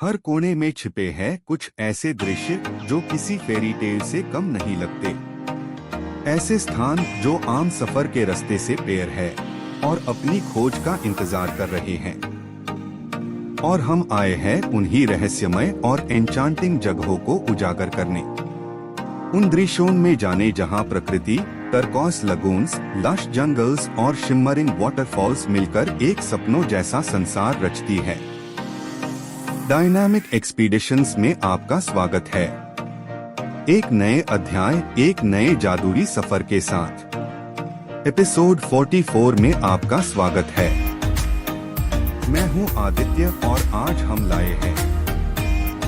हर कोने में छिपे हैं कुछ ऐसे दृश्य जो किसी फेरी टेल से कम नहीं लगते। ऐसे स्थान जो आम सफर के रास्ते से पेर है और अपनी खोज का इंतजार कर रहे हैं। और हम आए हैं उन्हीं रहस्यमय और एन्चांटिंग जगहों को उजागर करने, उन दृश्यों में जाने जहां प्रकृति, टर्कोइस लगून्स, लश जंगल्स और शिमरिंग वाटरफॉल्स मिलकर एक सपनों जैसा संसार रचती है। डायनामिक एक्सपीडिशंस में आपका स्वागत है, एक नए अध्याय, एक नए जादुई सफर के साथ। एपिसोड 44 में आपका स्वागत है। मैं हूं आदित्य और आज हम लाए हैं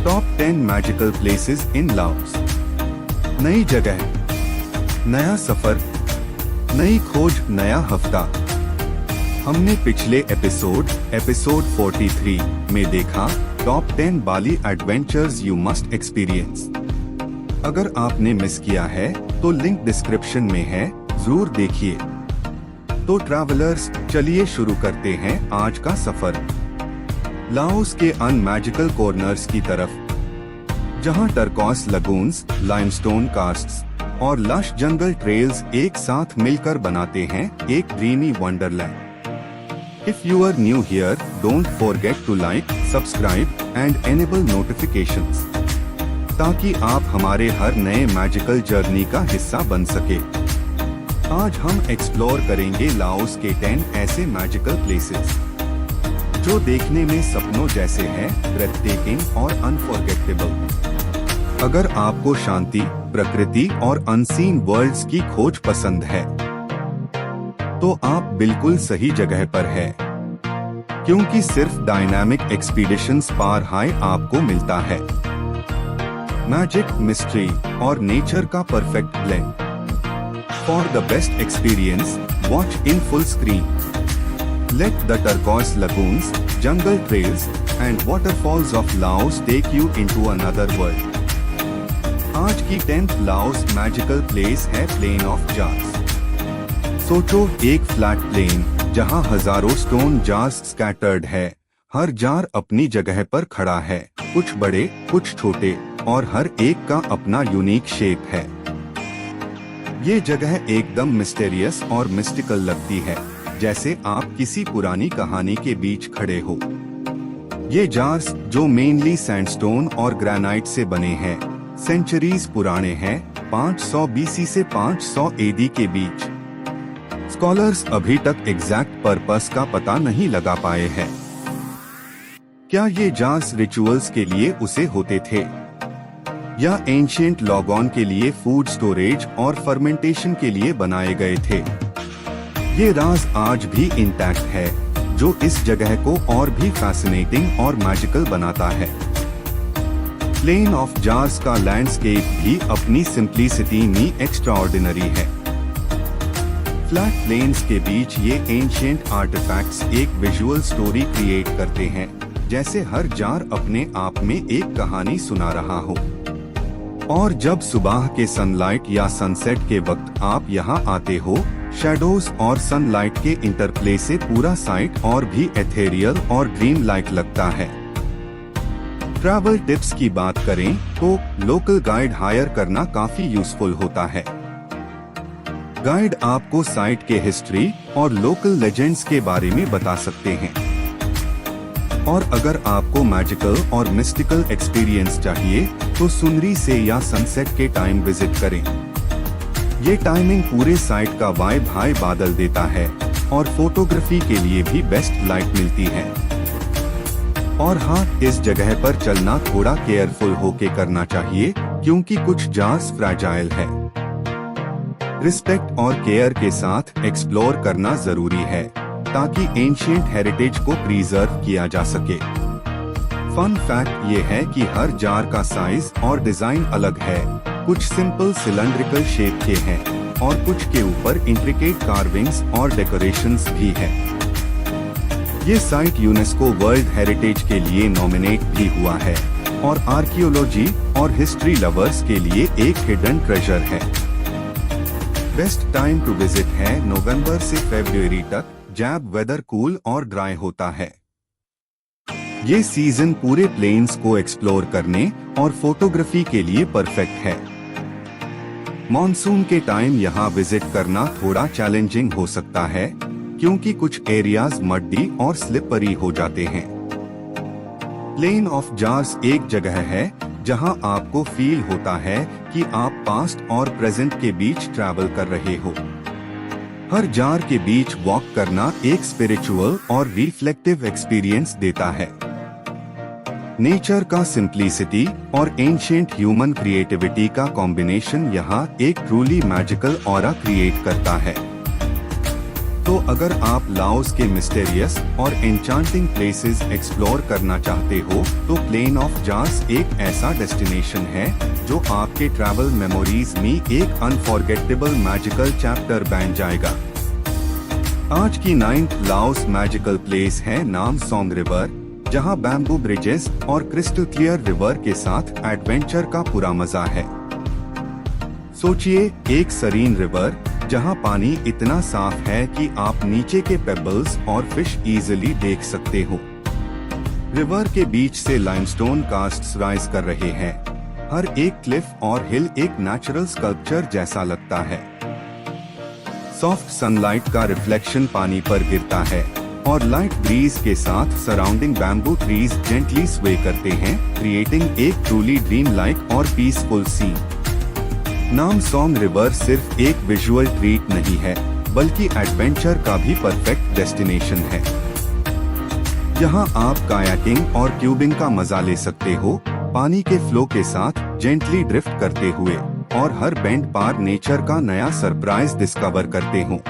top 10 magical places in Laos. नई जगह, नया सफर, नई खोज, नया हफ्ता। हमने पिछले एपिसोड 43 में देखा top 10 Bali adventures you must experience. अगर आपने मिस किया है तो लिंक डिस्क्रिप्शन में है, जरूर देखिए। तो ट्रैवलर्स, चलिए शुरू करते हैं आज का सफर लाओस के अनमैजिकल कॉर्नर्स की तरफ, जहां टर्कोइस लगून्स, लाइमस्टोन कास्ट्स और लश जंगल ट्रेल्स एक साथ मिलकर बनाते हैं एक dreamy Wonderland. If you are new here, don't forget to like, subscribe and enable notifications, ताकि आप हमारे हर नए मैजिकल जर्नी का हिस्सा बन सके। आज हम एक्सप्लोर करेंगे लाओस के 10 ऐसे मैजिकल प्लेसेस जो देखने में सपनों जैसे हैं, ब्रेथटेकिंग और अनफॉरगेटेबल। अगर आपको शांति, प्रकृति और अनसीन वर्ल्ड्स की खोज पसंद है तो आप बिल्कुल सही जगह पर है, क्योंकि सिर्फ डायनामिक एक्सपीडिशंस पार हाई आपको मिलता है मैजिक, मिस्ट्री और नेचर का perfect blend. For the best experience, watch in full screen. Let the turquoise lagoons, jungle trails and waterfalls of Laos take you into another world. आज की 10th Laos magical place है Plain of Jars. सोचो, एक flat plane जहां हजारों stone jars scattered है। हर jar अपनी जगह पर खड़ा है, कुछ बड़े, कुछ छोटे, और हर एक का अपना यूनिक शेप है। ये जगह एकदम मिस्टीरियस और मिस्टिकल लगती है, जैसे आप किसी पुरानी कहानी के बीच खड़े हो। ये जार्स, जो मेनली सैंडस्टोन और ग्रेनाइट से बने हैं, सेंचुरीज पुराने हैं, 500 BC से 500 AD के बीच। स्कॉलर्स अभी तक एग्जैक्ट पर्पस का पता नहीं लगा पाए हैं। क्या ये जार्स रिचुअल्स के लिए उसे होते थे, या एंशिएंट लॉगॉन के लिए फूड स्टोरेज और फर्मेंटेशन के लिए बनाए गए थे? ये राज आज भी इंटैक्ट है, जो इस जगह को और भी फैसिनेटिंग और मैजिकल बनाता है। प्लेन ऑफ जार्स का लैंडस्केप भी अपनी सिंप्लिसिटी में एक्स्ट्राऑर्डिनरी है। फ्लैट प्लेन्स के बीच ये एंशिएंट आर्टिफैक्ट्स एक विजुअल स्टोरी क्रिएट करते हैं, जैसे हर जार अपने आप में एक कहानी सुना रहा हो। और जब सुबह के सनलाइट या सनसेट के वक्त आप यहाँ आते हो, शैडोज और सनलाइट के इंटरप्ले से पूरा साइट और भी एथेरियल और ड्रीम लाइक लगता है। ट्रैवल टिप्स की बात करें तो लोकल गाइड हायर करना काफी यूजफुल होता है। गाइड आपको साइट के हिस्ट्री और लोकल लेजेंड्स के बारे में बता सकते हैं। और अगर आपको मैजिकल और मिस्टिकल एक्सपीरियंस चाहिए तो सुनरी से या सनसेट के टाइम विजिट करें। ये टाइमिंग पूरे साइट का वाइब हाई बादल देता है और फोटोग्राफी के लिए भी बेस्ट लाइट मिलती है। और हाँ, इस जगह पर चलना थोड़ा केयरफुल होके करना चाहिए, क्योंकि कुछ जार्स फ्रैजाइल है। रिस्पेक्ट और केयर के साथ एक्सप्लोर करना जरूरी है, ताकि एंशिएंट हेरिटेज को प्रिजर्व किया जा सके। फन फैक्ट ये है कि हर जार का साइज और डिजाइन अलग है। कुछ सिंपल सिलेंड्रिकल शेप के हैं और कुछ के ऊपर इंट्रिकेट कार्विंग्स और डेकोरेशंस भी हैं। ये साइट यूनेस्को वर्ल्ड हेरिटेज के लिए नॉमिनेट भी हुआ है और आर्कियोलॉजी और हिस्ट्री लवर्स के लिए एक हिडन ट्रेजर है। बेस्ट टाइम टू विजिट है नवंबर से फरवरी तक, जब वेदर कूल और ड्राई होता है। ये सीजन पूरे प्लेन्स को एक्सप्लोर करने और फोटोग्राफी के लिए परफेक्ट है। मॉनसून के टाइम यहाँ विजिट करना थोड़ा चैलेंजिंग हो सकता है क्योंकि कुछ एरियाज मड्डी और स्लिपरी हो जाते हैं। प्लेन ऑफ जार्स एक जगह है जहां आपको फील होता है कि आप पास्ट और प्रेजेंट के बीच ट्रैवल कर रहे हो। हर जार के बीच वॉक करना एक स्पिरिचुअल और रिफ्लेक्टिव एक्सपीरियंस देता है। नेचर का सिंप्लिसिटी और एंशिएंट ह्यूमन क्रिएटिविटी का कॉम्बिनेशन यहाँ एक ट्रूली मैजिकल ऑरा क्रिएट करता है। तो अगर आप लाओस के मिस्टेरियस और एन्चांटिंग प्लेसेस एक्सप्लोर करना चाहते हो तो प्लेन ऑफ जार्स एक ऐसा डेस्टिनेशन है जो आपके ट्रैवल मेमोरीज में एक अनफॉरगेटेबल मैजिकल चैप्टर बन जाएगा। आज की 9th लाओस मैजिकल प्लेस है नाम सॉन्ग रिवर, जहां बैम्बू ब्रिजेस और क्रिस्टल क्लियर रिवर के साथ एडवेंचर का पूरा मजा है। सोचिए, एक सरीन रिवर जहां पानी इतना साफ है कि आप नीचे के पेबल्स और फिश इजीली देख सकते हो। रिवर के बीच से लाइमस्टोन कास्ट्स राइज कर रहे हैं। हर एक क्लिफ और हिल एक नेचुरल स्कल्पचर जैसा लगता है। सॉफ्ट सनलाइट का रिफ्लेक्शन पानी पर गिरता है और लाइट ब्रीज के साथ सराउंडिंग बैम्बू ट्रीज जेंटली स्वे करते हैं, क्रिएटिंग एक ट्रूली ड्रीम लाइक और पीसफुल सीन। नाम सॉन्ग रिवर सिर्फ एक विजुअल ट्रीट नहीं है बल्कि एडवेंचर का भी परफेक्ट डेस्टिनेशन है। यहाँ आप कायाकिंग और ट्यूबिंग का मजा ले सकते हो, पानी के फ्लो के साथ जेंटली ड्रिफ्ट करते हुए, और हर बेंड पार नेचर का नया सरप्राइज डिस्कवर करते हो।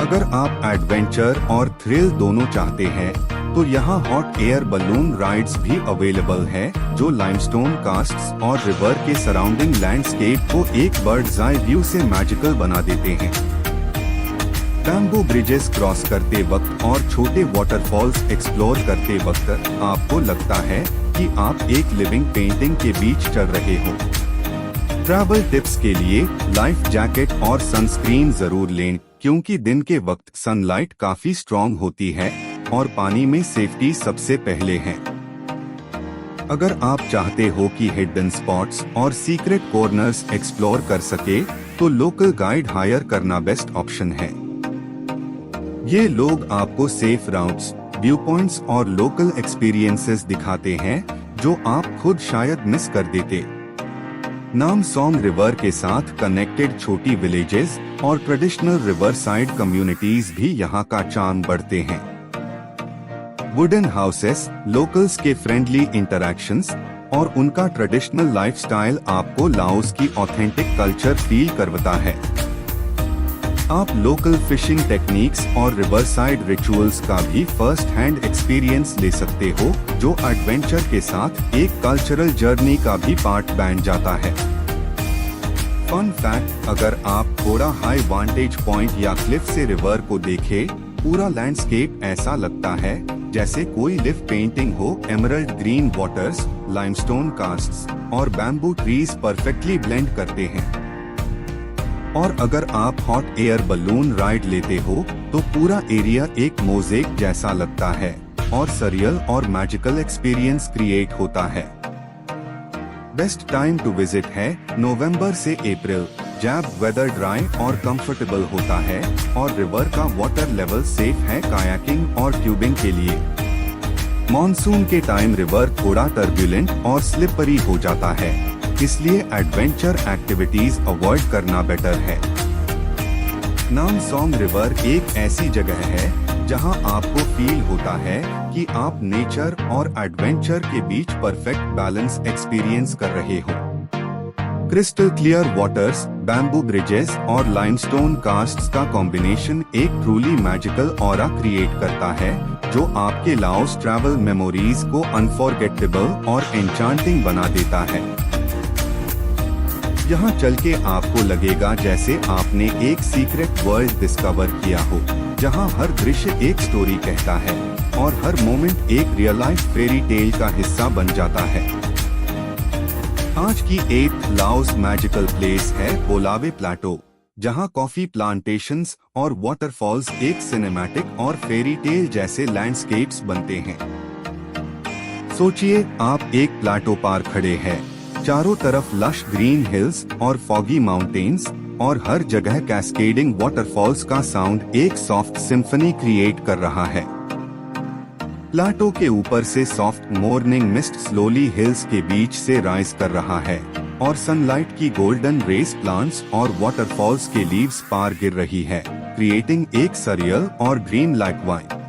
अगर आप एडवेंचर और थ्रिल दोनों चाहते हैं तो यहाँ हॉट एयर बलून राइड्स भी अवेलेबल है जो लाइमस्टोन कास्ट्स और रिवर के सराउंडिंग लैंडस्केप को एक बर्ड्स आई व्यू से मैजिकल बना देते हैं। बैम्बू ब्रिजेस क्रॉस करते वक्त और छोटे वाटरफॉल्स एक्सप्लोर करते वक्त आपको लगता है कि आप एक लिविंग पेंटिंग के बीच चल रहे हो। ट्रैवल टिप्स के लिए लाइफ जैकेट और सनस्क्रीन जरूर लें क्योंकि दिन के वक्त सनलाइट काफी स्ट्रॉन्ग होती है और पानी में सेफ्टी सबसे पहले है। अगर आप चाहते हो कि हिडन स्पॉट्स और सीक्रेट कॉर्नर्स एक्सप्लोर कर सके तो लोकल गाइड हायर करना बेस्ट ऑप्शन है। ये लोग आपको सेफ राउट्स, व्यू पॉइंट्स और लोकल एक्सपीरियंसेस दिखाते हैं जो आप खुद शायद मिस कर देते। नाम सॉन्ग रिवर के साथ कनेक्टेड छोटी विलेजेस और ट्रेडिशनल रिवर साइड कम्युनिटीज भी यहाँ का चार्म बढ़ते हैं। वुडन हाउसेस, लोकल्स के फ्रेंडली इंटरैक्शंस और उनका ट्रेडिशनल लाइफस्टाइल आपको लाओस की ऑथेंटिक कल्चर फील करवाता है। आप लोकल फिशिंग टेक्निक्स और रिवर साइड रिचुअल्स का भी फर्स्ट हैंड एक्सपीरियंस ले सकते हो जो एडवेंचर के साथ एक कल्चरल जर्नी का भी पार्ट बन जाता है। फन फैक्ट, अगर आप थोड़ा हाई वांटेज पॉइंट या क्लिफ से रिवर को देखें, पूरा लैंडस्केप ऐसा लगता है जैसे कोई लिफ पेंटिंग हो। Emerald green waters, limestone castes और बैम्बू ट्रीज परफेक्टली ब्लेंड करते हैं। और अगर आप हॉट एयर बलून राइड लेते हो तो पूरा एरिया एक मोज़ेक जैसा लगता है और सरियल और मैजिकल एक्सपीरियंस क्रिएट होता है। बेस्ट टाइम टू विजिट है नवंबर से अप्रैल, जब वेदर ड्राई और कंफर्टेबल होता है और रिवर का वाटर लेवल सेफ है कायाकिंग और ट्यूबिंग के लिए। मॉनसून के टाइम रिवर थोड़ा टर्ब्यूलेंट और स्लिपरी हो जाता है, इसलिए एडवेंचर एक्टिविटीज अवॉइड करना बेटर है। नाम सॉन्ग रिवर एक ऐसी जगह है जहां आपको फील होता है कि आप नेचर और एडवेंचर के बीच परफेक्ट बैलेंस एक्सपीरियंस कर रहे हो। Crystal clear waters, bamboo bridges और लाइमस्टोन कास्ट्स का कॉम्बिनेशन एक ट्रूली मैजिकल ऑरा क्रिएट करता है जो आपके लाओस ट्रैवल मेमोरीज को अनफॉरगेटेबल और एन्चांटिंग बना देता है। यहाँ चल के आपको लगेगा जैसे आपने एक सीक्रेट वर्ल्ड डिस्कवर किया हो, जहाँ हर दृश्य एक स्टोरी कहता है और हर मोमेंट एक रियल लाइफ फेरी टेल का हिस्सा बन जाता है। आज की 8th लाओस मैजिकल प्लेस है बोलावे प्लेटो, जहाँ कॉफी प्लांटेशंस और वाटरफॉल्स एक सिनेमैटिक और फेरी टेल जैसे लैंडस्केप्स बनते हैं। सोचिए आप एक प्लाटो पर खड़े हैं, चारों तरफ लश ग्रीन हिल्स और फॉगी माउंटेन्स और हर जगह कैस्केडिंग वाटरफॉल्स का साउंड एक सॉफ्ट सिम्फनी क्रिएट कर रहा है। प्लाटो के ऊपर से soft morning mist slowly hills के बीच से राइज कर रहा है और सनलाइट की गोल्डन रेस प्लांट्स और वाटरफॉल्स के लीव्स पार गिर रही है, क्रिएटिंग एक सरियल और ड्रीम लाइक वाइब।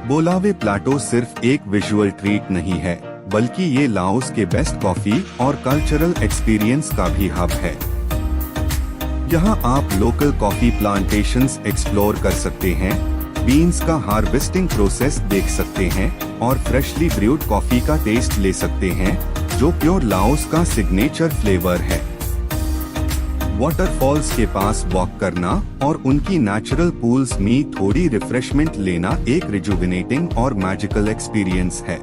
बोलावे प्लाटो सिर्फ एक विजुअल ट्रीट नहीं है, बल्कि ये लाओस के बेस्ट कॉफी और कल्चरल एक्सपीरियंस का भी हब है। यहाँ आप लोकल कॉफी प्लांटेशंस एक्सप्लोर कर सकते हैं, बीन्स का हार्वेस्टिंग प्रोसेस देख सकते हैं और फ्रेशली ब्रूड कॉफी का टेस्ट ले सकते हैं, जो प्योर लाओस का सिग्नेचर फ्लेवर है। वाटरफॉल्स के पास वॉक करना और उनकी नेचुरल पूल्स में थोड़ी रिफ्रेशमेंट लेना एक रिजुविनेटिंग और मैजिकल एक्सपीरियंस है।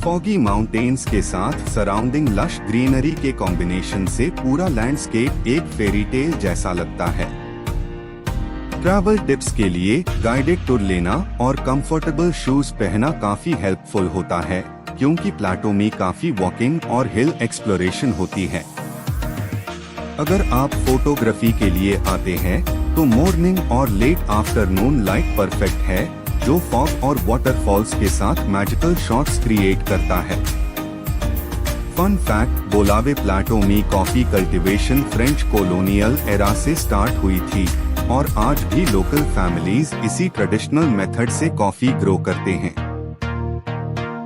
फॉगी माउंटेन्स के साथ सराउंडिंग लश ग्रीनरी के कॉम्बिनेशन से पूरा लैंडस्केप एक फेरी टेल जैसा लगता है। ट्रैवल टिप्स के लिए गाइडेड टूर लेना और कंफर्टेबल शूज पहनना काफी हेल्पफुल होता है, क्योंकि प्लाटो में काफी वॉकिंग और हिल एक्सप्लोरेशन होती है। अगर आप फोटोग्राफी के लिए आते हैं तो मॉर्निंग और लेट आफ्टरनून लाइट परफेक्ट है, जो फॉग और वाटरफॉल्स के साथ मैजिकल शॉट्स क्रिएट करता है। फन फैक्ट, बोलावे प्लाटो में coffee cultivation French colonial era से स्टार्ट हुई थी और आज भी लोकल फैमिलीज इसी ट्रेडिशनल मेथड से कॉफी ग्रो करते हैं।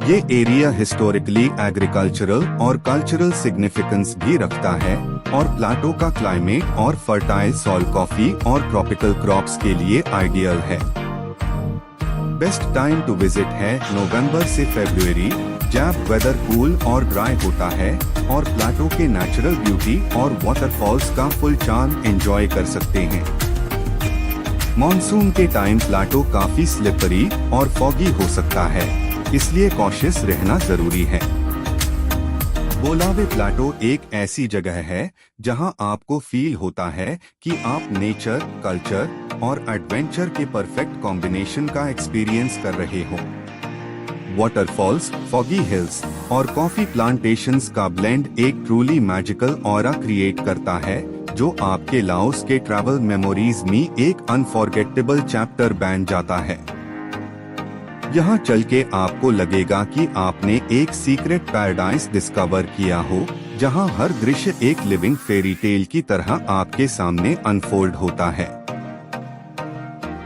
ये एरिया हिस्टोरिकली एग्रीकल्चरल और कल्चरल सिग्निफिकेंस भी रखता है और प्लाटो का क्लाइमेट और फर्टाइल सॉइल कॉफी और ट्रॉपिकल क्रॉप्स के लिए आइडियल है। बेस्ट टाइम टू विजिट है नवंबर से फरवरी, जब वेदर कूल और ड्राई होता है और प्लाटो के नेचुरल ब्यूटी और वाटरफॉल्स का फुल चार्म एंजॉय कर सकते हैं। मॉनसून के टाइम प्लाटो काफी स्लिपरी और फॉगी हो सकता है, इसलिए कॉशियस रहना जरूरी है। बोलावे प्लाटो एक ऐसी जगह है जहां आपको फील होता है कि आप नेचर, कल्चर और एडवेंचर के परफेक्ट कॉम्बिनेशन का एक्सपीरियंस कर रहे हो। वाटरफॉल्स, फॉगी हिल्स और कॉफी प्लांटेशंस का ब्लेंड एक ट्रूली मैजिकल ऑरा क्रिएट करता है, जो आपके लाओस के ट्रैवल मेमोरीज में एक अनफॉरगेटेबल चैप्टर बन जाता है। यहाँ चल के आपको लगेगा कि आपने एक सीक्रेट पैराडाइज डिस्कवर किया हो, जहाँ हर दृश्य एक लिविंग फेरी टेल की तरह आपके सामने अनफोल्ड होता है।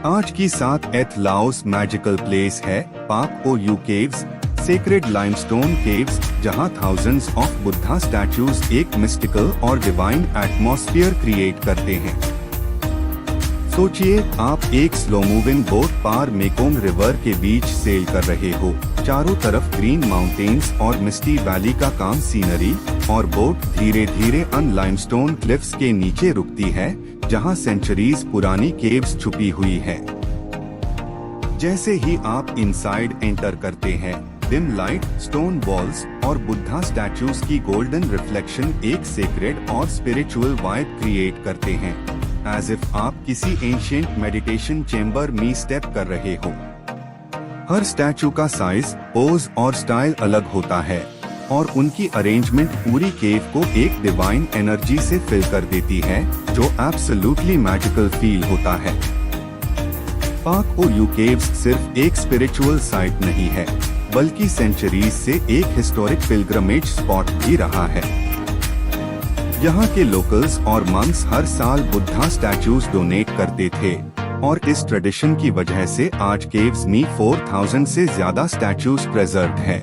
आज की साथ एथ लाओस मैजिकल प्लेस है Pak Ou caves, sacred limestone caves, जहाँ थाउजेंड्स ऑफ बुद्धा स्टैचूज एक मिस्टिकल और डिवाइन एटमॉस्फेयर क्रिएट करते हैं। सोचिए आप एक स्लो मूविंग बोट पार मेकोंग रिवर के बीच सेल कर रहे हो, चारों तरफ ग्रीन माउंटेन्स और मिस्टी वैली का काम सीनरी, और बोट धीरे धीरे अन लाइमस्टोन क्लिफ्स के नीचे रुकती है, जहां सेंचुरीज पुरानी केव्स छुपी हुई है। जैसे ही आप इनसाइड एंटर करते हैं, डिम लाइट, स्टोन वॉल्स और बुद्धा स्टैचूज की गोल्डन रिफ्लेक्शन एक सेक्रेड और स्पिरिचुअल वाइब क्रिएट करते हैं, एज इफ आप किसी एंशिएंट मेडिटेशन चेंबर में स्टेप कर रहे हो। हर स्टैचू का साइज, पोज और स्टाइल अलग होता है और उनकी अरेंजमेंट पूरी केव को एक डिवाइन एनर्जी से फिल कर देती है, जो एब्सोल्युटली मैजिकल फील होता है। पाक ओ यू केव्स सिर्फ एक स्पिरिचुअल साइट नहीं है, बल्कि सेंचुरीज से एक हिस्टोरिक पिलग्रमेज स्पॉट भी रहा है। यहाँ के लोकल्स और मंक्स हर साल बुद्धा स्टैचूज डोनेट करते थे और इस ट्रेडिशन की वजह से आज केव्स में 4000 से ज्यादा स्टैचूज प्रेजर्व्ड है।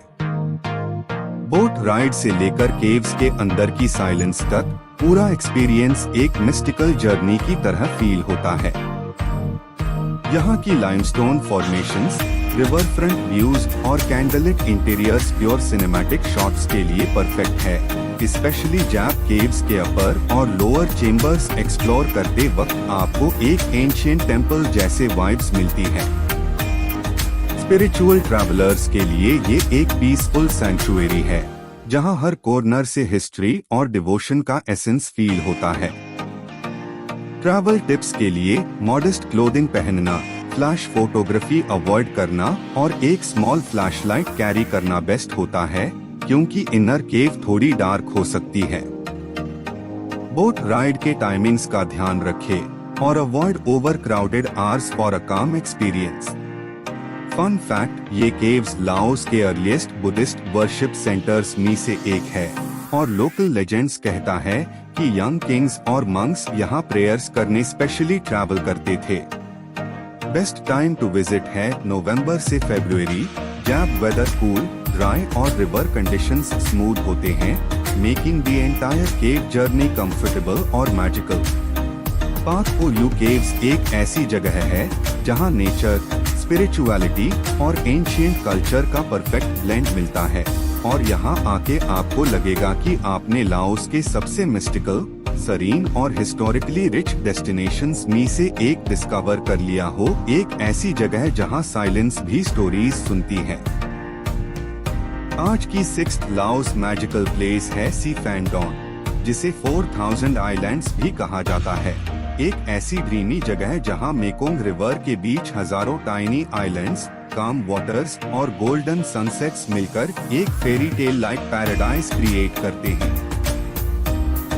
बोट राइड से लेकर केव्स के अंदर की साइलेंस तक पूरा एक्सपीरियंस एक मिस्टिकल जर्नी की तरह फील होता है। यहाँ की limestone formations, river front views और कैंडललिट इंटीरियर्स प्योर सिनेमैटिक शॉट्स के लिए परफेक्ट है, स्पेशली जब केव्स के अपर और लोअर चेम्बर्स एक्सप्लोर करते वक्त आपको एक एंशिएंट टेम्पल जैसे वाइब्स मिलती है। स्पिरिचुअल ट्रैवलर्स के लिए ये एक पीसफुल सैंक्चुअरी है, जहां हर कॉर्नर से हिस्ट्री और डिवोशन का एसेंस फील होता है। ट्रैवल टिप्स के लिए मॉडेस्ट क्लोथिंग पहनना, फ्लैश फोटोग्राफी अवॉइड करना और एक स्मॉल फ्लैशलाइट कैरी करना बेस्ट होता है, क्योंकि इनर केव थोड़ी डार्क हो सकती है। बोट राइड के टाइमिंग्स का ध्यान रखें और avoid over crowded hours for a काम एक्सपीरियंस। फन फैक्ट, ये केव्स लाओस के अर्लीस्ट बुद्धिस्ट वर्शिप सेंटर्स में से एक है और लोकल लेजेंड्स कहता है कि यंग किंग्स और मंक्स यहाँ प्रेयर्स करने स्पेशली ट्रैवल करते थे। बेस्ट टाइम टू विजिट है नवंबर से फरवरी, जब वेदर कूल, ड्राई और रिवर कंडीशंस स्मूथ होते हैं, making the entire cave journey comfortable और मैजिकल। पाक ओलू केव्स एक ऐसी जगह है जहां नेचर, स्पिरिचुअलिटी और एंशिएंट कल्चर का परफेक्ट ब्लेंड मिलता है और यहां आके आपको लगेगा कि आपने लाओस के सबसे मिस्टिकल, सरीन और हिस्टोरिकली रिच डेस्टिनेशंस में से एक डिस्कवर कर लिया हो। एक ऐसी जगह जहां साइलेंस भी स्टोरीज सुनती है। आज की 6th लाओस मैजिकल प्लेस है सी फैन डॉन, जिसे 4000 आइलैंड्स भी कहा जाता है। एक ऐसी ड्रीमी जगह जहां मेकोंग रिवर के बीच हजारों टाइनी आइलैंड्स, काम वाटर्स और गोल्डन सनसेट्स मिलकर एक fairy tale like paradise create करते हैं।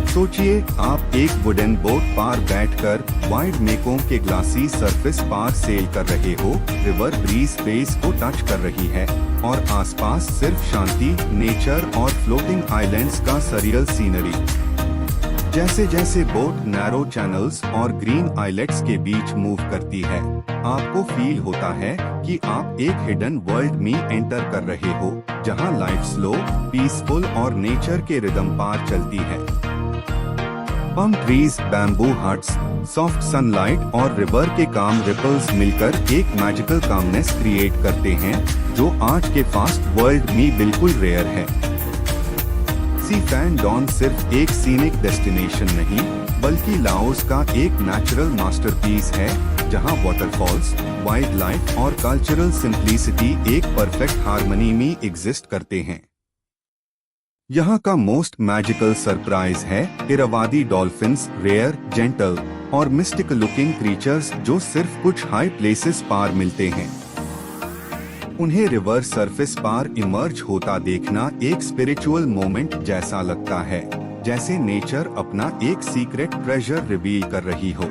सोचिए, आप एक वुडन बोट पार बैठकर वाइड मेकोंग के ग्लासी सरफेस पार सेल कर रहे हो, रिवर ब्रीज फेस को टच कर रही है और आसपास सिर्फ शांति, नेचर और फ्लोटिंग आइलैंड्स का सरियल सीनरी। जैसे जैसे बोट नैरो चैनल्स और ग्रीन आइलेट्स के बीच मूव करती है, आपको फील होता है कि आप एक हिडन वर्ल्ड में एंटर कर रहे हो, जहां लाइफ स्लो, पीसफुल और नेचर के रिदम पार चलती है। पम trees, bamboo huts, soft sunlight और रिवर के काम रिपल्स मिलकर एक मैजिकल कामनेस क्रिएट करते हैं, जो आज के फास्ट वर्ल्ड में बिल्कुल रेयर है। सी फैन डॉन सिर्फ एक सीनिक डेस्टिनेशन नहीं, बल्कि लाओस का एक नेचुरल मास्टरपीस है, जहां वाटरफॉल्स, वाइल्ड लाइफ और कल्चरल सिंप्लिसिटी एक परफेक्ट हार्मनी में एग्जिस्ट करते हैं। यहाँ का मोस्ट मैजिकल सरप्राइज है इरावादी डॉल्फिन्स, रेयर, जेंटल और मिस्टिकल लुकिंग क्रीचर्स जो सिर्फ कुछ हाई प्लेसेस पार मिलते हैं। उन्हें रिवर सरफेस पार इमर्ज होता देखना एक स्पिरिचुअल मोमेंट जैसा लगता है, जैसे नेचर अपना एक सीक्रेट ट्रेजर रिवील कर रही हो।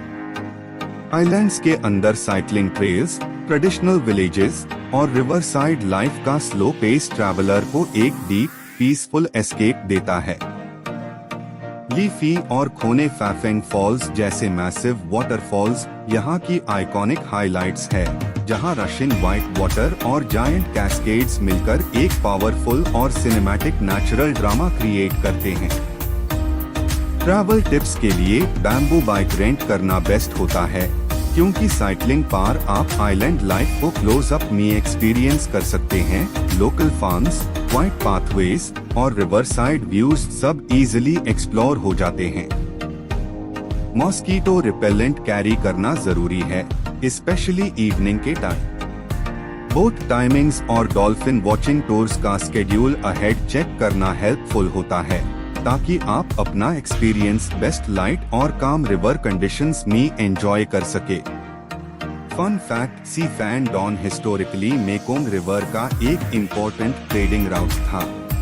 आइलैंड्स के अंदर साइक्लिंग ट्रेल्स, ट्रेडिशनल विलेजेस और रिवर साइड लाइफ का स्लो पेस ट्रैवलर को एक डीप पीसफुल एस्केप देता है। लीफी और खोने फैफेंग फॉल्स जैसे मैसिव वाटरफॉल्स यहाँ की आइकॉनिक हाइलाइट्स है, जहाँ रशिंग व्हाइट वाटर और जायंट कैस्केड्स मिलकर एक पावरफुल और सिनेमैटिक नेचुरल ड्रामा क्रिएट करते हैं। ट्रैवल टिप्स के लिए बैम्बू बाइक रेंट करना बेस्ट होता है, क्योंकि साइकिलिंग पार आप आइलैंड लाइफ को क्लोज अप में एक्सपीरियंस कर सकते हैं। लोकल फार्म्स, वाइड पाथवेज और रिवर साइड व्यूज सब इजीली एक्सप्लोर हो जाते हैं। मॉस्कीटो रिपेलेंट कैरी करना जरूरी है, स्पेशली इवनिंग के टाइम। बोट टाइमिंग्स और डॉल्फिन वॉचिंग टूर्स का स्केड्यूल अहेड चेक करना हेल्पफुल होता है, ताकि आप अपना एक्सपीरियंस बेस्ट लाइट और काम रिवर कंडीशंस में एंजॉय कर सके। Fun fact, Si Phan Don historically Mekong river का एक इम्पोर्टेंट ट्रेडिंग राउट था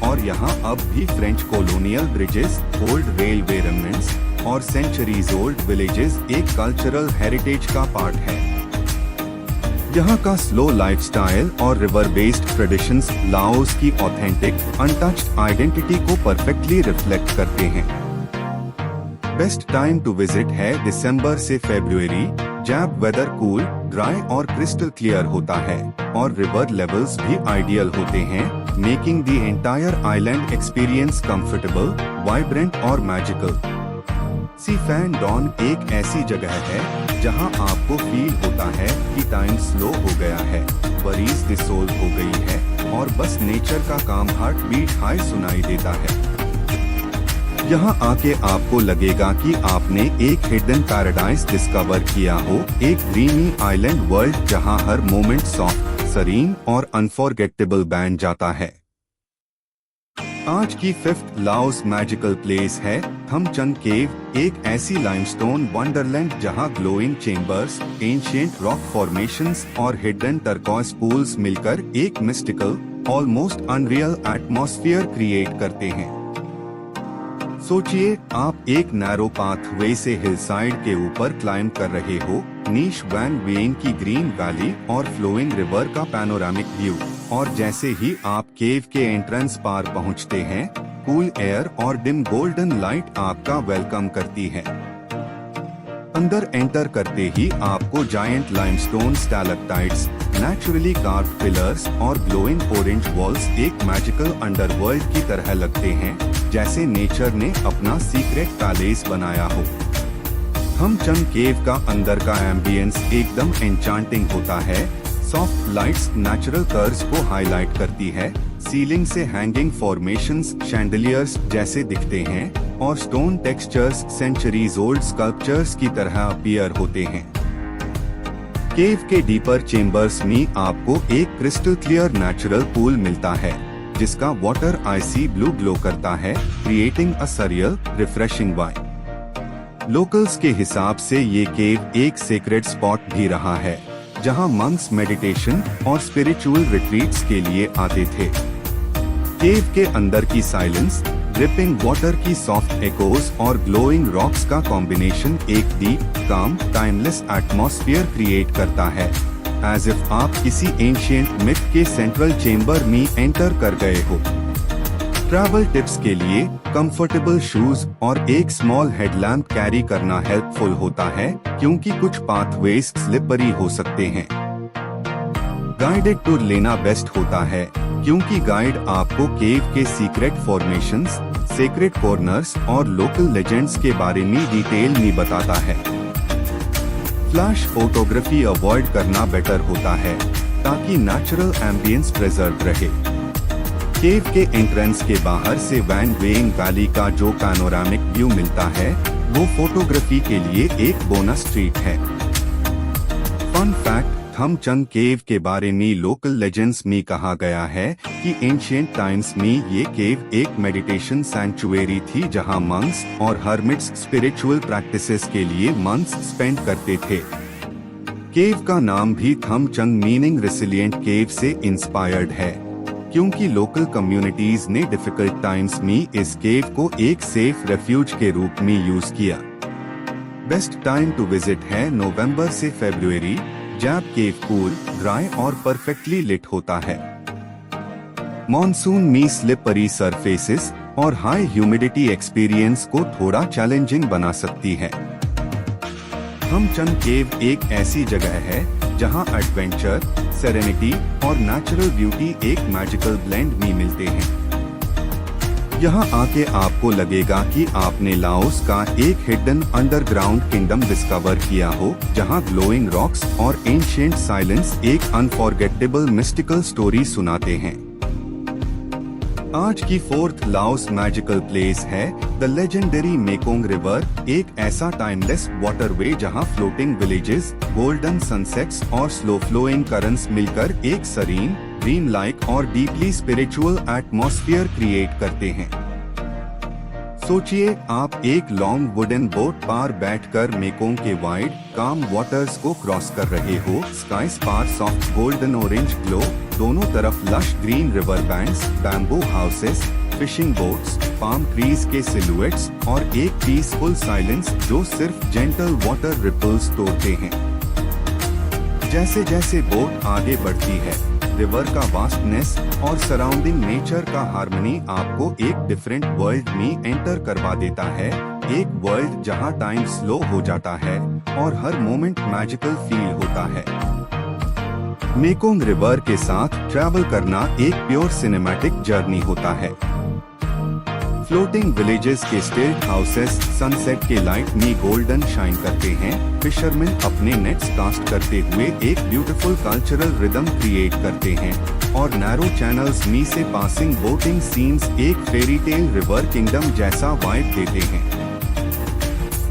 और यहाँ अब भी French colonial bridges, old railway remnants और सेंचुरीज ओल्ड विलेजेस एक कल्चरल हेरिटेज का पार्ट है। यहाँ का स्लो लाइफस्टाइल और रिवर बेस्ड ट्रेडिशंस लाओस की ऑथेंटिक, अनटच्ड आइडेंटिटी को परफेक्टली रिफ्लेक्ट करते हैं। बेस्ट टाइम टू विजिट है दिसंबर से फरवरी, जब वेदर कूल, ड्राई और क्रिस्टल क्लियर होता है और रिवर लेवल्स भी आइडियल होते हैं, making the entire island experience comfortable, vibrant और मैजिकल। सी फैन डॉन एक ऐसी जगह है जहां आपको फील होता है कि टाइम स्लो हो गया है, वरीज डिसोल्व हो गई है और बस नेचर का काम हार्ट बीट हाई सुनाई देता है। यहाँ आके आपको लगेगा कि आपने एक हिडन पैराडाइज डिस्कवर किया हो, एक ड्रीमी आइलैंड वर्ल्ड जहाँ हर मोमेंट सॉफ्ट, सरीन और अनफॉरगेटेबल बन जाता है। आज की फिफ्थ लाओस मैजिकल प्लेस है थमचंग केव, एक ऐसी लाइमस्टोन वंडरलैंड जहां glowing chambers, ancient rock formations और हिडन टर्कोइज पूल्स मिलकर एक mystical, almost unreal atmosphere create करते हैं। सोचिए, आप एक नैरो पाथवे से हिलसाइड के ऊपर क्लाइंब कर रहे हो, नीश वैन वेन की ग्रीन वैली और फ्लोइंग रिवर का पैनोरामिक व्यू, और जैसे ही आप केव के एंट्रेंस पार पहुंचते हैं, कूल एयर और डिम गोल्डन लाइट आपका वेलकम करती है। अंदर एंटर करते ही आपको giant limestone stalactites, naturally carved pillars और ग्लोइंग ऑरेंज वॉल्स एक मैजिकल अंडरवर्ल्ड की तरह लगते हैं, जैसे नेचर ने अपना सीक्रेट पैलेस बनाया हो। थमचंग केव का अंदर का एम्बियंस एकदम एन्चांटिंग होता है। सॉफ्ट लाइट्स नेचुरल कर्व्स को हाईलाइट करती है, सीलिंग से हैंगिंग फॉर्मेशंस शैंडलियर्स जैसे दिखते हैं और stone textures centuries old sculptures की तरह अपीयर होते हैं। केव के डीपर चेम्बर्स में आपको एक क्रिस्टल क्लियर नेचुरल पूल मिलता है, जिसका वाटर आइसी ब्लू ग्लो करता है, creating a surreal refreshing vibe. Locals के हिसाब से ये केव एक सीक्रेट स्पॉट भी रहा है, जहां मंक्स मेडिटेशन और स्पिरिचुअल रिट्रीट्स के लिए आते थे। केव के अंदर की साइलेंस, ड्रिपिंग वाटर की सॉफ्ट एकोज और ग्लोइंग रॉक्स का कॉम्बिनेशन एक डीप, काम, टाइमलेस एटमॉस्फेयर क्रिएट करता है, एज इफ आप किसी एंशिएंट मिथ के सेंट्रल चेम्बर में एंटर कर गए हो। ट्रैवल टिप्स के लिए कंफर्टेबल शूज और एक स्मॉल हेडलैम्प कैरी करना हेल्पफुल होता है, क्योंकि कुछ पाथवेज स्लिपरी हो सकते हैं। गाइडेड टूर लेना बेस्ट होता है, क्योंकि गाइड आपको केव के सीक्रेट फॉर्मेशंस, सीक्रेट कॉर्नर्स और लोकल लेजेंड्स के बारे में डिटेल में बताता है। फ्लैश फोटोग्राफी अवॉइड करना बेटर होता है, ताकि नेचुरल एम्बियंस प्रिजर्व रहे। केव के एंट्रेंस के बाहर से वैन वेइंग वैली का जो पैनोरामिक व्यू मिलता है, वो फोटोग्राफी के लिए एक बोनस ट्रीट है। फन फैक्ट, थमचंग केव के बारे में लोकल लेजेंड्स में कहा गया है कि एंशिएंट टाइम्स में ये केव एक मेडिटेशन सैंक्चुएरी थी, जहां मंक्स और हर्मिट्स स्पिरिचुअल प्रैक्टिसेस के लिए मंथ्स स्पेंड करते थे। केव का नाम भी थमचंग मीनिंग रेसिलिएंट केव से इंस्पायर्ड है, क्योंकि लोकल कम्युनिटीज ने डिफिकल्ट टाइम्स में इस केव को एक सेफ रेफ्यूज के रूप में यूज किया। बेस्ट टाइम टू विजिट है नवंबर से फरवरी, जब केव कूल, ड्राई और परफेक्टली लिट होता है। मॉनसून में स्लिपरी सरफेसेस और हाई ह्यूमिडिटी एक्सपीरियंस को थोड़ा चैलेंजिंग बना सकती है। थमचंग केव एक ऐसी जगह है जहां एडवेंचर, सेरेनिटी और नेचुरल ब्यूटी एक मैजिकल ब्लेंड में मिलते हैं। यहाँ आके आपको लगेगा कि आपने लाओस का एक हिडन अंडरग्राउंड किंगडम डिस्कवर किया हो, जहाँ ग्लोइंग रॉक्स और एंशिएंट साइलेंस एक अनफॉरगेटेबल मिस्टिकल स्टोरी सुनाते हैं। आज की फोर्थ लाओस मैजिकल प्लेस है द लेजेंडरी मेकोंग रिवर, एक ऐसा टाइमलेस वाटरवे जहां फ्लोटिंग विलेजेस, गोल्डन सनसेट्स और स्लो फ्लोइंग करंट्स मिलकर एक सरीन, ड्रीम लाइक और डीपली स्पिरिचुअल एटमॉस्फेयर क्रिएट करते हैं। सोचिए, आप एक लॉन्ग वुडन बोट पर बैठकर मेकोंग के वाइड, काम वाटर्स को क्रॉस कर रहे हो। स्काईज पार सॉफ्ट गोल्डन ऑरेंज ग्लो, दोनों तरफ lush green river banks, bamboo houses, fishing boats, palm trees के सिलुएट्स और एक पीसफुल साइलेंस जो सिर्फ जेंटल वाटर रिपल्स तोड़ते हैं। जैसे जैसे बोट आगे बढ़ती है, रिवर का वास्टनेस और सराउंडिंग नेचर का हार्मनी आपको एक डिफरेंट वर्ल्ड में एंटर करवा देता है, एक वर्ल्ड जहां टाइम स्लो हो जाता है और हर मोमेंट मैजिकल फील होता है। मेकोंग रिवर के साथ ट्रैवल करना एक प्योर सिनेमैटिक जर्नी होता है। फ्लोटिंग विलेजेस के स्टिल्ट हाउसेस सनसेट के लाइट में गोल्डन शाइन करते हैं। फिशरमैन अपने नेट्स कास्ट करते हुए एक ब्यूटीफुल कल्चरल रिदम क्रिएट करते हैं और नैरो चैनल्स में से पासिंग बोटिंग सीन्स एक फेरी टेल रिवर किंगडम जैसा वाइब देते हैं।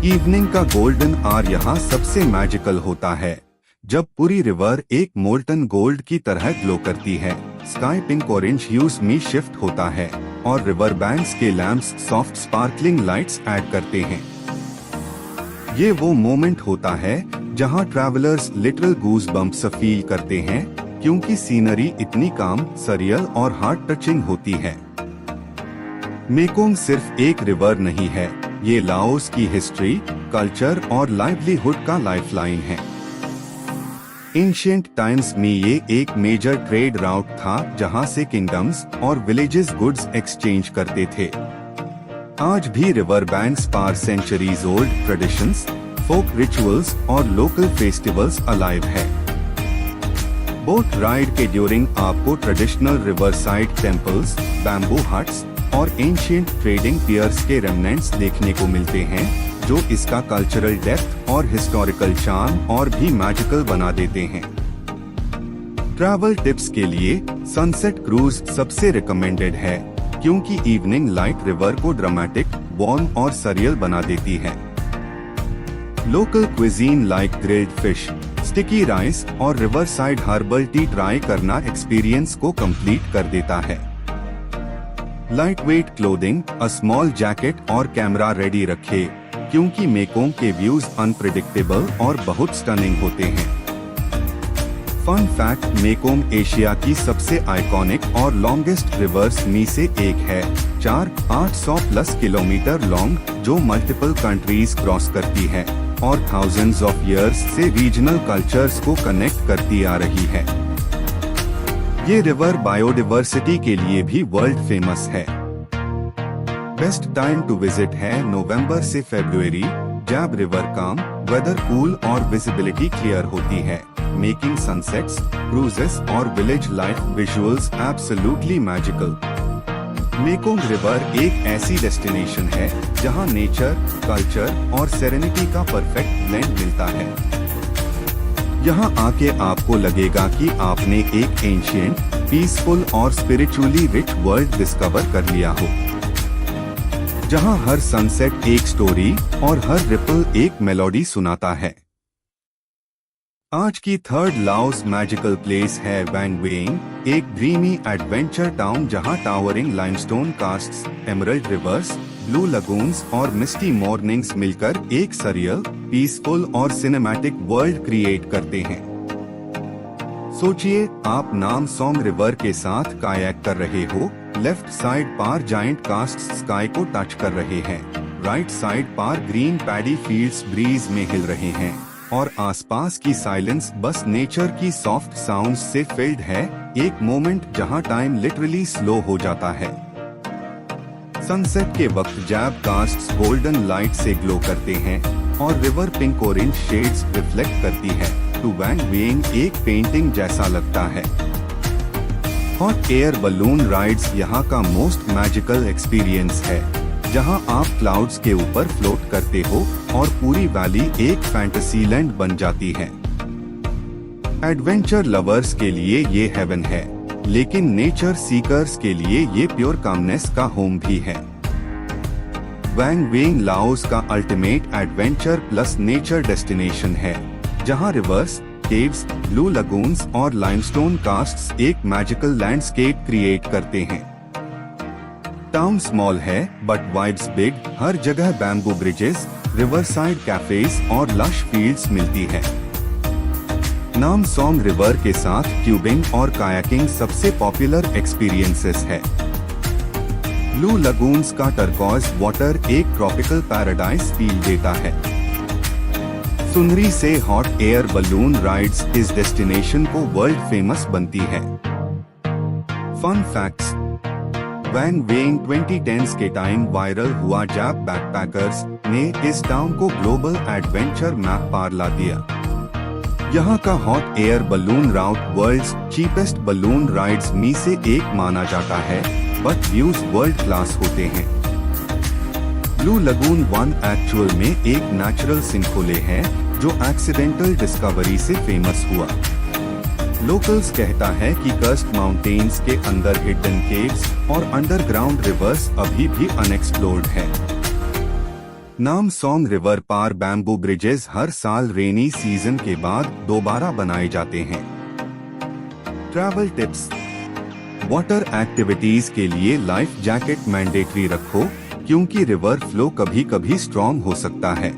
इवनिंग का गोल्डन आवर यहाँ सबसे मैजिकल होता है, जब पूरी रिवर एक मोल्टन गोल्ड की तरह ग्लो करती है। स्काई पिंक ऑरेंज ह्यूज में शिफ्ट होता है और रिवर बैंक्स के lamps soft sparkling lights add करते हैं। ये वो मोमेंट होता है जहां ट्रैवलर्स लिटरल गूज बम्प्स फील करते हैं, क्योंकि सीनरी इतनी काम, सरियल और हार्ट टचिंग होती है। मेकोंग सिर्फ एक रिवर नहीं है, ये लाओस की हिस्ट्री, कल्चर और लाइवलीहुड का लाइफलाइन है। एंशिएंट टाइम्स में ये एक मेजर ट्रेड राउट था जहां से किंगडम्स और विलेजेस गुड्स एक्सचेंज करते थे। आज भी रिवर बैंक्स पार सेंचुरीज ओल्ड ट्रेडिशंस, फोक रिचुअल्स और लोकल फेस्टिवल्स अलाइव है। बोट राइड के ड्यूरिंग आपको traditional river side temples, bamboo huts और एंशिएंट ट्रेडिंग पियर्स के रेमनेंट्स देखने को मिलते हैं, जो इसका कल्चरल डेप्थ और हिस्टोरिकल चार्म और भी मैजिकल बना देते हैं। ट्रैवल टिप्स के लिए सनसेट क्रूज सबसे रिकमेंडेड है, क्योंकि इवनिंग लाइट रिवर को ड्रामेटिक, वार्म और सरियल बना देती है। Local cuisine like grilled fish, sticky rice और river side herbal tea try करना एक्सपीरियंस को कंप्लीट कर देता है। Light weight clothing, a small jacket और कैमरा रेडी रखे, क्योंकि मेकोंग के व्यूज अनप्रेडिक्टेबल और बहुत स्टनिंग होते हैं। फन फैक्ट, मेकोंग एशिया की सबसे आइकॉनिक और लॉन्गेस्ट रिवर्स में से एक है, 800 प्लस किलोमीटर लॉन्ग, जो मल्टीपल कंट्रीज क्रॉस करती है और थाउजेंड्स ऑफ इयर्स से रीजनल कल्चर्स को कनेक्ट करती आ रही है। ये रिवर बायोडाइवर्सिटी के लिए भी वर्ल्ड फेमस है। बेस्ट टाइम टू विजिट है नवंबर से फरवरी, जब रिवर काम, वेदर कूल और विजिबिलिटी क्लियर होती है, मेकिंग सनसेट्स, क्रूजेस और village life visuals absolutely magical. Mekong river एक ऐसी डेस्टिनेशन है जहां नेचर, कल्चर और सेरेनिटी का परफेक्ट ब्लेंड मिलता है। यहाँ आके आपको लगेगा कि आपने एक एंशिएंट, पीसफुल और स्पिरिचुअली रिच वर्ल्ड डिस्कवर कर लिया हो, जहां हर सनसेट एक स्टोरी और हर रिपल एक मेलोडी सुनाता है। आज की थर्ड लाओस मैजिकल प्लेस है वैंग वेइंग, एक ड्रीमी एडवेंचर टाउन जहां towering limestone castes, emerald reverse, blue lagoons और मिस्टी मॉर्निंग्स मिलकर एक सरियल, पीसफुल और सिनेमैटिक वर्ल्ड क्रिएट करते हैं। सोचिए, आप नाम सॉन्ग रिवर के साथ कायाक कर रहे हो, लेफ्ट साइड पार जाइंट कास्ट स्काई को टच कर रहे हैं, राइट साइड पार ग्रीन पैडी फील्ड्स ब्रीज में हिल रहे हैं और आसपास की साइलेंस बस नेचर की सॉफ्ट साउंड्स से फिल्ड है, एक मोमेंट जहां टाइम लिटरली स्लो हो जाता है। सनसेट के वक्त जब कास्ट्स गोल्डन लाइट से ग्लो करते हैं और river pink orange shades reflect करती है, तो वैंग वेइंग एक पेंटिंग जैसा लगता है। हॉट एयर बलून राइड्स यहाँ का मोस्ट मैजिकल एक्सपीरियंस है, जहाँ आप क्लाउड्स के ऊपर फ्लोट करते हो और पूरी वैली एक फैंटेसी लैंड बन जाती है। एडवेंचर लवर्स के लिए ये हेवन है, लेकिन नेचर सीकर्स के लिए ये प्योर कामनेस का होम भी है। वैंग वेइंग लाओस का ultimate adventure plus nature destination है, जहाँ रिवर्स, केव्स, ब्लू लगून्स और लाइमस्टोन कास्ट्स एक मैजिकल लैंडस्केप क्रिएट करते हैं। टाउन स्मॉल है बट वाइब्स बिग, हर जगह bamboo bridges, river side cafes और लश फील्ड्स मिलती है। नाम सॉन्ग रिवर के साथ ट्यूबिंग और कायाकिंग सबसे पॉपुलर एक्सपीरियंसेस है। ब्लू लगून्स का टर्कोइज वाटर एक ट्रॉपिकल पैराडाइज फील देता है। सुनरी से हॉट एयर बलून राइड्स इस डेस्टिनेशन को वर्ल्ड फेमस बनती है। फन फैक्ट्स, वैंग वेइंग 2010s के टाइम वायरल हुआ जब बैकपैकर्स ने इस टाउन को ग्लोबल एडवेंचर मैप पर ला दिया। यहाँ का हॉट एयर बलून राउट वर्ल्ड्स चीपेस्ट बलून राइड्स में से एक माना जाता है, बट व्यूज वर्ल्ड क्लास होते हैं। ब्लू लगून 1 एक्चुअल में एक नेचुरल सिंकोले है जो एक्सीडेंटल डिस्कवरी से फेमस हुआ। लोकल्स कहता है कि कर्स्ट माउंटेन्स के अंदर हिडन केव्स और अंडरग्राउंड रिवर्स अभी भी अनएक्सप्लोर्ड है। नाम सॉन्ग रिवर पार बैम्बू ब्रिजेस हर साल रेनी सीजन के बाद दोबारा बनाए जाते हैं। ट्रैवल टिप्स, वाटर एक्टिविटीज के लिए लाइफ जैकेट मैंडेटरी रखो क्योंकि रिवर फ्लो कभी कभी स्ट्रॉन्ग हो सकता है।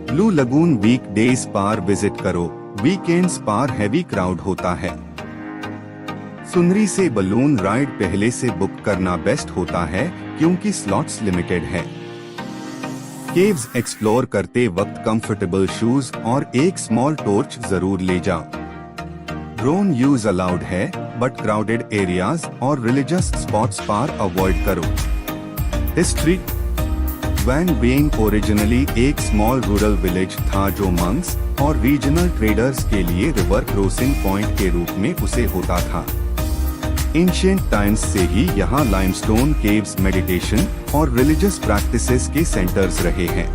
ब्लू लगून वीक डेज पार विजिट करो, वीकेंड्स पार हैवी क्राउड होता है। सुंदरी से बलून राइड पहले से बुक करना बेस्ट होता है क्योंकि स्लॉट्स लिमिटेड है। केव्स एक्सप्लोर करते वक्त कंफर्टेबल शूज और एक स्मॉल टॉर्च जरूर ले जाओ। ड्रोन यूज अलाउड है बट क्राउडेड एरियाज और रिलीजियस स्पॉट्स पार अवॉइड करो। हिस्ट्री, वैन बीइंग ओरिजिनली एक स्मॉल रूरल विलेज था जो मंक्स और रीजनल ट्रेडर्स के लिए रिवर क्रॉसिंग पॉइंट के रूप में उसे होता था। एंशिएंट टाइम्स से ही यहाँ लाइमस्टोन केव्स मेडिटेशन और रिलीजियस प्रैक्टिसेस के सेंटर्स रहे हैं।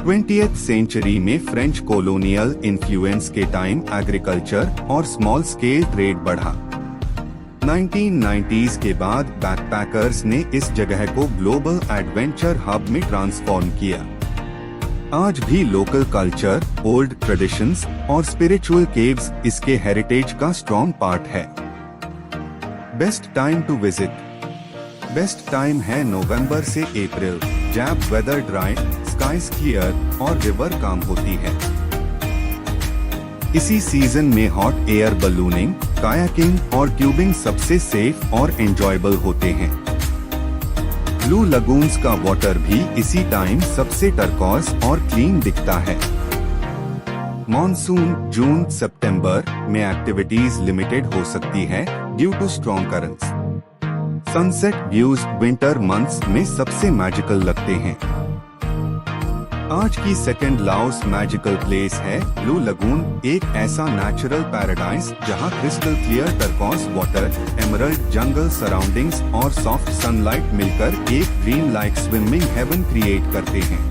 20th सेंचुरी में फ्रेंच कॉलोनियल इन्फ्लुएंस के टाइम एग्रीकल्चर और स्मॉल स्केल ट्रेड बढ़ा। 1990s के बाद बैकपैकर्स ने इस जगह को ग्लोबल एडवेंचर हब में ट्रांसफॉर्म किया। आज भी लोकल कल्चर, ओल्ड ट्रेडिशंस और स्पिरिचुअल केव्स इसके हेरिटेज का स्ट्रॉन्ग पार्ट है। Best time to visit, best time है नवंबर से अप्रैल, जब वेदर ड्राई, स्काइज क्लियर और रिवर काम होती है। इसी सीजन में हॉट एयर बलूनिंग, कायाकिंग और ट्यूबिंग सबसे सेफ और एंजॉयबल होते हैं। ब्लू लगून्स का वाटर भी इसी टाइम सबसे टर्कॉस और क्लीन दिखता है। मॉनसून जून सितंबर में एक्टिविटीज लिमिटेड हो सकती है due to strong currents. Sunset views winter months में सबसे मैजिकल लगते हैं। आज की सेकंड लाओस मैजिकल प्लेस है ब्लू लगून, एक ऐसा नेचुरल पैराडाइज जहां crystal clear turquoise water, emerald jungle surroundings और सॉफ्ट सनलाइट मिलकर एक dream like swimming heaven create करते हैं।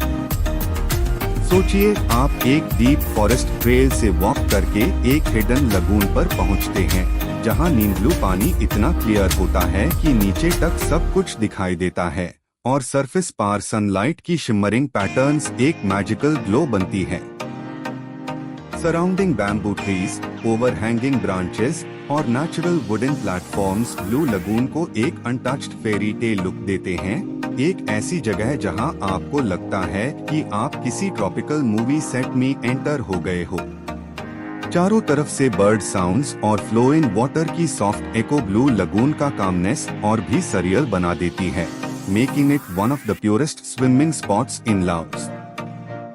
सोचिए आप एक डीप फॉरेस्ट ट्रेल से वॉक करके एक हिडन लगून पर पहुंचते हैं जहां नीम ब्लू पानी इतना क्लियर होता है कि नीचे तक सब कुछ दिखाई देता है और सरफेस पार सनलाइट की शिमरिंग पैटर्न्स एक मैजिकल ग्लो बनती है। Surrounding bamboo trees, overhanging branches और natural wooden platforms blue lagoon को एक अनटच्ड फेरी टेल लुक देते हैं। एक ऐसी जगह जहां आपको लगता है कि आप किसी ट्रॉपिकल मूवी सेट में एंटर हो गए हो। चारों तरफ से बर्ड साउंड्स और फ्लोइंग वाटर की सॉफ्ट एको ब्लू लगून का कामनेस और भी सरियल बना देती है, making it one of the purest swimming spots in Laos.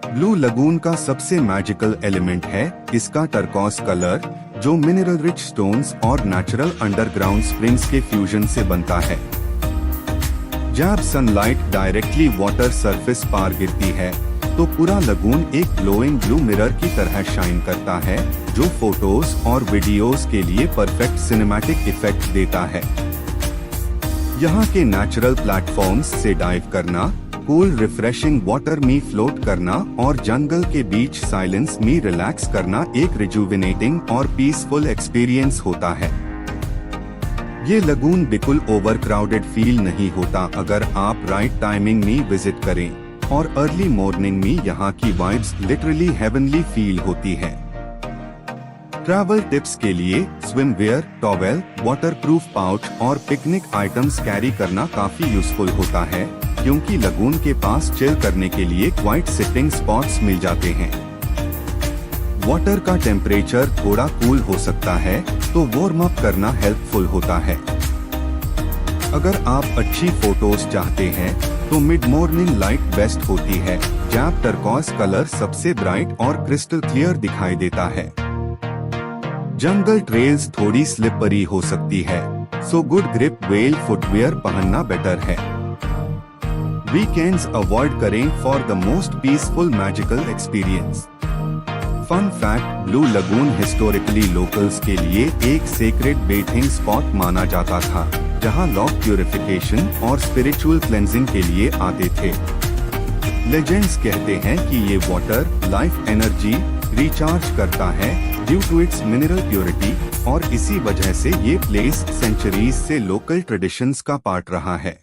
Blue lagoon का सबसे मैजिकल एलिमेंट है इसका टर्कॉस कलर, जो मिनरल रिच स्टोन्स और नेचुरल अंडरग्राउंड स्प्रिंग्स के फ्यूजन से बनता है। जब सनलाइट डायरेक्टली वाटर सरफेस पार गिरती है तो पूरा लगून एक ग्लोइंग ब्लू मिरर की तरह शाइन करता है, जो फोटोज और वीडियोस के लिए परफेक्ट सिनेमैटिक इफेक्ट देता है। यहाँ के नेचुरल प्लेटफॉर्म्स से डाइव करना, कूल रिफ्रेशिंग वाटर में फ्लोट करना और जंगल के बीच साइलेंस में रिलैक्स करना एक रिजुविनेटिंग और पीसफुल एक्सपीरियंस होता है। ये लगून बिल्कुल ओवरक्राउडेड फील नहीं होता अगर आप राइट टाइमिंग में विजिट करें, और अर्ली मॉर्निंग में यहाँ की वाइब्स लिटरली हेवनली फील होती है। ट्रैवल टिप्स के लिए स्विमवेयर, टॉवेल, वाटरप्रूफ पाउच और पिकनिक आइटम्स कैरी करना काफी यूजफुल होता है क्योंकि लगून के पास चिल करने के लिए क्वाइट सिटिंग स्पॉट्स मिल जाते हैं। वाटर का टेम्परेचर थोड़ा कूल हो सकता है तो वार्म अप करना हेल्पफुल होता है। अगर आप अच्छी फोटोज चाहते हैं तो मिड मॉर्निंग लाइट बेस्ट होती है, जब टर्कॉस कलर सबसे ब्राइट और क्रिस्टल क्लियर दिखाई देता है। जंगल ट्रेल्स थोड़ी स्लिपरी हो सकती है, सो गुड ग्रिप वेल फुटवेयर पहनना बेटर है। वीकेंड्स अवॉइड करें for the most peaceful magical experience. Fun fact, Blue Lagoon historically locals के लिए एक सेक्रेड बेथिंग स्पॉट माना जाता था जहां लोग प्यूरिफिकेशन और स्पिरिचुअल क्लेंजिंग के लिए आते थे। लेजेंड्स कहते हैं कि ये वाटर लाइफ एनर्जी रिचार्ज करता है due to its mineral purity, और इसी वजह से ये प्लेस सेंचुरीज से लोकल ट्रेडिशंस का पार्ट रहा है।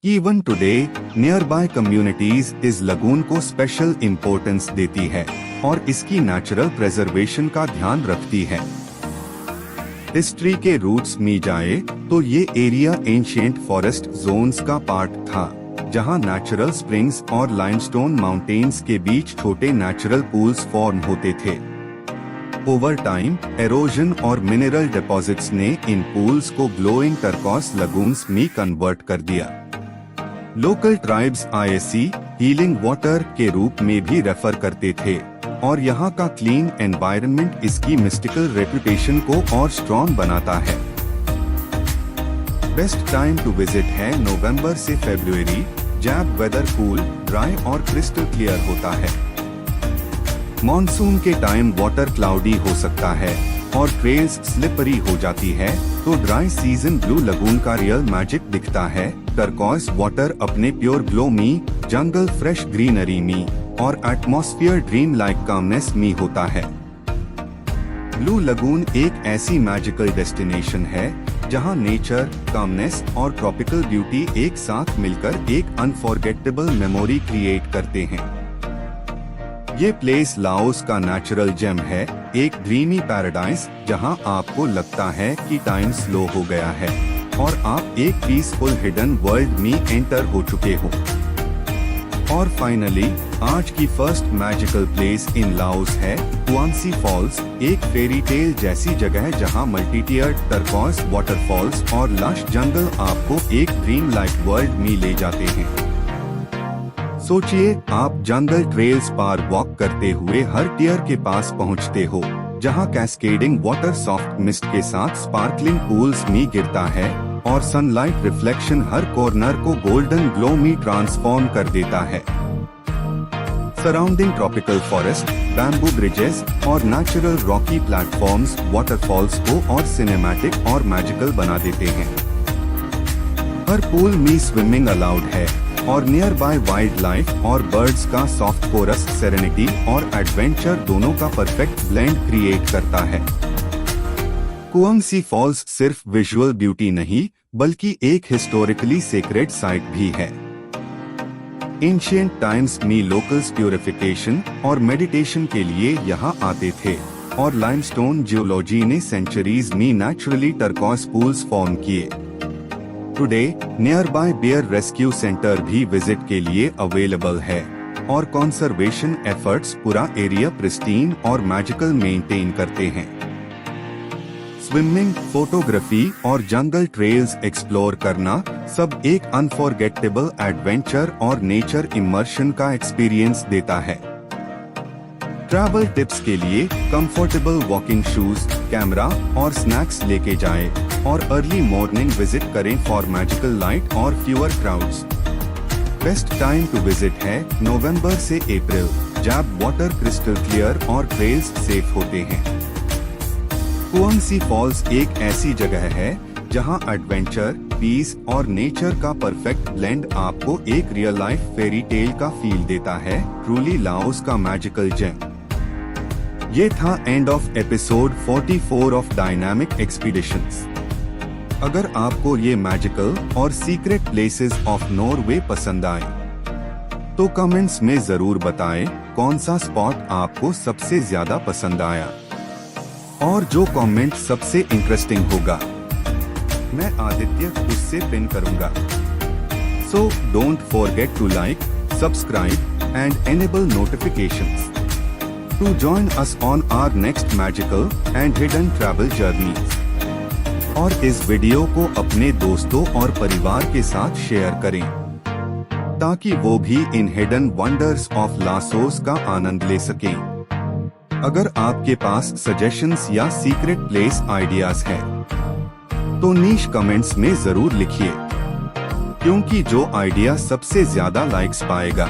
Even today, nearby communities इस लगून को स्पेशल इम्पोर्टेंस देती है और इसकी नेचुरल प्रिजर्वेशन का ध्यान रखती है। हिस्ट्री के रूट्स में जाए तो ये एरिया एंशिएंट फॉरेस्ट जोन्स का पार्ट था, जहां नेचुरल स्प्रिंग्स और लाइमस्टोन माउंटेन्स के बीच छोटे नेचुरल पूल्स फॉर्म होते थे। ओवर टाइम एरोजन और मिनरल डिपॉजिट्स ने इन पूल्स को ग्लोइंग टर्कॉस लगून्स में कन्वर्ट कर दिया। Local tribes IAC healing water के रूप में भी रेफर करते थे और यहाँ का क्लीन एनवायरनमेंट इसकी मिस्टिकल रेपुटेशन को और स्ट्रॉन्ग बनाता है। बेस्ट टाइम टू विजिट है नवंबर से फरवरी, जब वेदर कूल, ड्राई और क्रिस्टल क्लियर होता है। मॉनसून के टाइम वाटर क्लाउडी हो सकता है और ट्रेल्स स्लिपरी हो जाती है, तो ड्राई सीजन ब्लू लगून का रियल मैजिक दिखता है। टर्कॉइस वाटर अपने प्योर ग्लो में, जंगल फ्रेश ग्रीनरी में और एटमॉस्फेयर ड्रीम लाइक कामनेस में होता है। ब्लू लगून एक ऐसी मैजिकल डेस्टिनेशन है जहां नेचर, कामनेस और ट्रॉपिकल ब्यूटी एक साथ मिलकर एक अनफॉरगेटेबल मेमोरी क्रिएट करते हैं। ये प्लेस लाओस का नेचुरल जेम है, एक ड्रीमी पैराडाइज जहां आपको लगता है कि टाइम स्लो हो गया है और आप एक पीसफुल हिडन वर्ल्ड में एंटर हो चुके हो। और फाइनली आज की first magical place in Laos है कुआंसी फॉल्स, एक फेरी टेल जैसी जगह जहां मल्टी-टियर्ड टर्कॉइस वाटरफॉल्स और लश जंगल आपको एक ड्रीम लाइक वर्ल्ड में ले जाते हैं। सोचिए, आप जंगल ट्रेल्स पार वॉक करते हुए हर टियर के पास पहुंचते हो, जहां कैस्केडिंग वाटर सॉफ्ट मिस्ट के साथ स्पार्कलिंग पूल्स में गिरता है और सनलाइट रिफ्लेक्शन हर कॉर्नर को गोल्डन ग्लो में ट्रांसफॉर्म कर देता है। Surrounding tropical forest, bamboo bridges और नेचुरल रॉकी प्लेटफॉर्म्स वाटरफॉल्स को और सिनेमैटिक और मैजिकल बना देते हैं। हर पूल में स्विमिंग अलाउड है और नियर बाय वाइल्ड लाइफ और बर्ड्स का सॉफ्ट कोरस सेरेनिटी और एडवेंचर दोनों का परफेक्ट ब्लेंड क्रिएट करता है। कुआंसी फॉल्स सिर्फ विजुअल ब्यूटी नहीं बल्कि एक हिस्टोरिकली सेक्रेड साइट भी है। एंशिएंट टाइम्स में लोकल्स प्यूरिफिकेशन और मेडिटेशन के लिए यहाँ आते थे और लाइमस्टोन जियोलॉजी ने सेंचुरीज में नेचुरली टर्कॉइस पूल्स फॉर्म किए। Today nearby bear rescue center भी विजिट के लिए अवेलेबल है और कंजर्वेशन एफर्ट्स पूरा एरिया प्रिस्टीन और मैजिकल मेंटेन करते हैं। स्विमिंग, फोटोग्राफी और जंगल ट्रेल्स एक्सप्लोर करना सब एक अनफॉरगेटेबल एडवेंचर और नेचर इमर्शन का एक्सपीरियंस देता है। ट्रैवल टिप्स के लिए कंफर्टेबल वॉकिंग शूज, कैमरा और स्नैक्स लेके जाएं और अर्ली मॉर्निंग विजिट करें फॉर मैजिकल लाइट और fewer crowds. Best time to visit है नवंबर से अप्रैल, जब वाटर क्रिस्टल क्लियर और ट्रेल्स सेफ होते हैं। कुआंसी फॉल्स एक ऐसी जगह है जहां एडवेंचर, पीस और नेचर का परफेक्ट ब्लेंड आपको एक रियल लाइफ फेरी टेल का फील देता है। ट्रूली लाओस का मैजिकल जेम। ये था end of episode 44 of dynamic expeditions. अगर आपको ये मैजिकल और सीक्रेट प्लेसेस ऑफ नॉर्वे पसंद आए तो कमेंट्स में जरूर बताएं कौन सा स्पॉट आपको सबसे ज्यादा पसंद आया, और जो कमेंट सबसे इंटरेस्टिंग होगा मैं आदित्य उससे पिन करूंगा। So don't forget to like, subscribe and enable notifications to join us on our next magical and hidden travel journeys। और इस वीडियो को अपने दोस्तों और परिवार के साथ शेयर करें ताकि वो भी इन हिडन वंडर्स ऑफ लाओस का आनंद ले सकें। अगर आपके पास सजेशंस या सीक्रेट प्लेस आइडियाज हैं तो नीश कमेंट्स में जरूर लिखिए, क्योंकि जो आइडिया सबसे ज्यादा लाइक्स पाएगा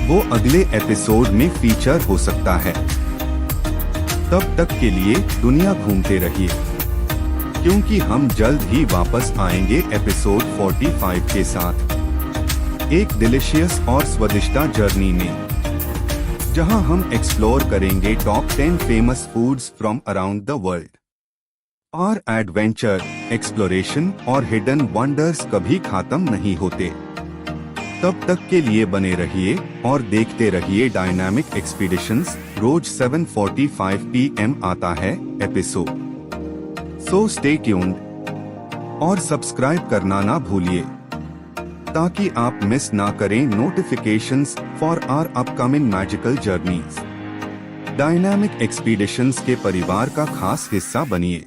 वो अगले एपिसोड में फीचर हो सकता है। तब तक के लिए दुनिया घूमते रहिए, क्योंकि हम जल्द ही वापस आएंगे एपिसोड 45 के साथ, एक डिलीशियस और स्वादिष्ट जर्नी में, जहां हम एक्सप्लोर करेंगे top 10 famous foods from around the world. और एडवेंचर, एक्सप्लोरेशन और हिडन वंडर्स कभी खत्म नहीं होते। तब तक के लिए बने रहिए और देखते रहिए डायनामिक एक्सपीडिशंस। रोज 7:45 PM आता है एपिसोड। सो स्टे ट्यून्ड और सब्सक्राइब करना ना भूलिए ताकि आप मिस ना करें notifications for our upcoming magical journeys. Dynamic expeditions के परिवार का खास हिस्सा बनिए।